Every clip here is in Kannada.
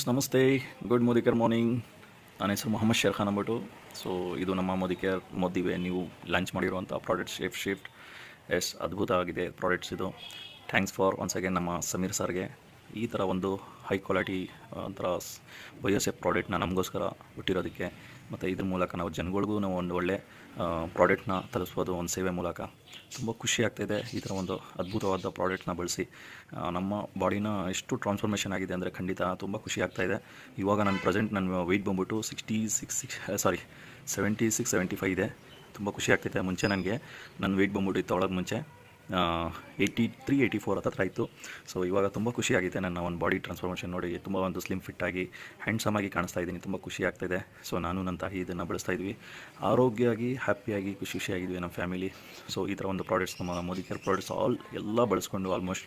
ನಮಸ್ತೆ, ಗುಡ್ ಮೋದಿಕೇರ್ ಮಾರ್ನಿಂಗ್. ನನ್ನ ಹೆಸರು ಮೊಹಮ್ಮದ್ ಶೇರ್ ಖಾನ್ ಅಂದ್ಬಿಟ್ಟು. ಸೊ ಇದು ನಮ್ಮ ಮೋದಿವೆ ನೀವು ಲಾಂಚ್ ಮಾಡಿರುವಂಥ ಪ್ರಾಡಕ್ಟ್ ಶಿಫ್ಟ್. ಎಸ್, ಅದ್ಭುತ ಆಗಿದೆ ಪ್ರಾಡಕ್ಟ್ಸ್ ಇದು. ಥ್ಯಾಂಕ್ಸ್ ಫಾರ್ ಒನ್ಸ್ ಅಗೇನ್ ನಮ್ಮ ಸಮೀರ್ ಸರ್ಗೆ ಈ ಥರ ಒಂದು ಹೈ ಕ್ವಾಲಿಟಿ ಒಂಥರ ಬಯೋಸೇಫ್ ಪ್ರಾಡಕ್ಟ್ನ ನಮಗೋಸ್ಕರ ಬಿಟ್ಟಿರೋದಕ್ಕೆ, ಮತ್ತು ಇದ್ರ ಮೂಲಕ ನಾವು ಜನಗಳಿಗೂ ನಾವು ಒಂದು ಒಳ್ಳೆ ಪ್ರಾಡಕ್ಟ್ನ ತಲುಪಿಸ್ಬೋದು ಒಂದು ಸೇವೆ ಮೂಲಕ. ತುಂಬ ಖುಷಿ ಆಗ್ತಾಯಿದೆ ಈ ಥರ ಒಂದು ಅದ್ಭುತವಾದ ಪ್ರಾಡಕ್ಟ್ನ ಬಳಸಿ. ನಮ್ಮ ಬಾಡಿನ ಎಷ್ಟು ಟ್ರಾನ್ಸ್ಫಾರ್ಮೇಷನ್ ಆಗಿದೆ ಅಂದರೆ ಖಂಡಿತ ತುಂಬ ಖುಷಿ ಆಗ್ತಾಯಿದೆ. ಇವಾಗ ನನ್ನ ವೆಯ್ಟ್ ಬಂದ್ಬಿಟ್ಟು 76-75 ಇದೆ. ತುಂಬ ಖುಷಿ ಆಗ್ತೈತೆ. ಮುಂಚೆ ನನಗೆ ನನ್ನ ವೆಯ್ಟ್ ಬಂದ್ಬಿಟ್ಟು ತೊಗೊಳೋದು ಮುಂಚೆ 83-84 ಹತ್ರ ಆಯಿತು. ಸೊ ಇವಾಗ ತುಂಬ ಖುಷಿಯಾಗಿದೆ. ನನ್ನ ಒಂದು ಬಾಡಿ ಟ್ರಾನ್ಸ್ಫಾರ್ಮೇಷನ್ ನೋಡಿ ತುಂಬ ಒಂದು ಸ್ಲಿಮ್ ಫಿಟ್ಟಾಗಿ ಹ್ಯಾಂಡ್ಸಮಾಗಿ ಕಾಣಿಸ್ತಾ ಇದ್ದೀನಿ. ತುಂಬ ಖುಷಿ ಆಗ್ತಾಯಿದೆ. ಸೊ ನಾನು ನನ್ನ ತಾಯಿ ಇದನ್ನು ಬಳಸ್ತಾ ಇದ್ವಿ, ಆರೋಗ್ಯವಾಗಿ ಹ್ಯಾಪಿಯಾಗಿ ಖುಷಿಯಾಗಿದ್ವಿ ನಮ್ಮ ಫ್ಯಾಮಿಲಿ. ಸೊ ಈ ಥರ ಒಂದು ಪ್ರಾಡಕ್ಟ್ಸ್ ನಮ್ಮ ಮೋದಿ ಕೇರ್ ಪ್ರಾಡಕ್ಟ್ಸ್ ಎಲ್ಲ ಬಳಸ್ಕೊಂಡು ಆಲ್ಮೋಸ್ಟ್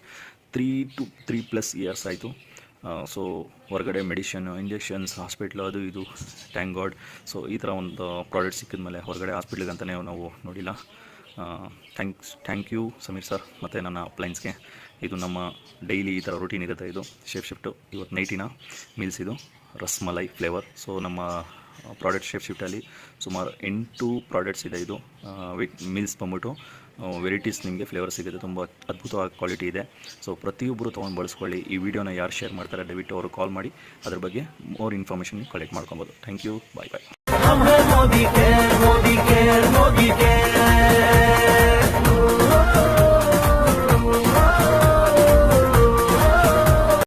3+ ಇಯರ್ಸ್ ಆಯಿತು. ಸೊ ಹೊರಗಡೆ ಮೆಡಿಷನ್, ಇಂಜೆಕ್ಷನ್ಸ್, ಹಾಸ್ಪಿಟ್ಲು ಅದು ಇದು, ಥ್ಯಾಂಕ್ ಗಾಡ್. ಸೊ ಈ ಥರ ಒಂದು ಪ್ರಾಡಕ್ಟ್ ಸಿಕ್ಕಿದ ಮೇಲೆ ಹೊರಗಡೆ ಹಾಸ್ಪಿಟ್ಲಿಗಂತಲೇ ನಾವು ನೋಡಿಲ್ಲ. ಥ್ಯಾಂಕ್ ಯು ಸಮೀರ್ ಸರ್ ಮತ್ತು ನನ್ನ ಅಪ್ಲೈನ್ಸ್ಗೆ. ಇದು ನಮ್ಮ ಡೈಲಿ ಈ ಥರ ರೂಟೀನ್ ಇರುತ್ತೆ. ಇದು ಶಿಫ್ಟು ಇವತ್ತು ನೈಟಿನ ಮೀಲ್ಸ್, ಇದು ರಸ್ಮಲೈ ಫ್ಲೇವರ್. ಸೊ ನಮ್ಮ ಪ್ರಾಡಕ್ಟ್ ಶಿಫ್ಟಲ್ಲಿ ಸುಮಾರು 8 ಪ್ರಾಡಕ್ಟ್ಸ್ ಇದೆ. ಇದು ಮೀಲ್ಸ್ ಬಂದ್ಬಿಟ್ಟು ವೆರೈಟೀಸ್ ನಿಮಗೆ ಫ್ಲೇವರ್ ಸಿಗುತ್ತೆ. ತುಂಬ ಅದ್ಭುತವಾದ ಕ್ವಾಲಿಟಿ ಇದೆ. ಸೊ ಪ್ರತಿಯೊಬ್ಬರು ತೊಗೊಂಡು ಬಳಸ್ಕೊಳ್ಳಿ. ಈ ವಿಡಿಯೋನ ಯಾರು ಶೇರ್ ಮಾಡ್ತಾರೆ ದಯವಿಟ್ಟು ಅವರು ಕಾಲ್ ಮಾಡಿ ಅದ್ರ ಬಗ್ಗೆ ಮೋರ್ ಇನ್ಫಾರ್ಮೇಷನ್ ಕಲೆಕ್ಟ್ ಮಾಡ್ಕೊಬೋದು. Thank you, bye bye.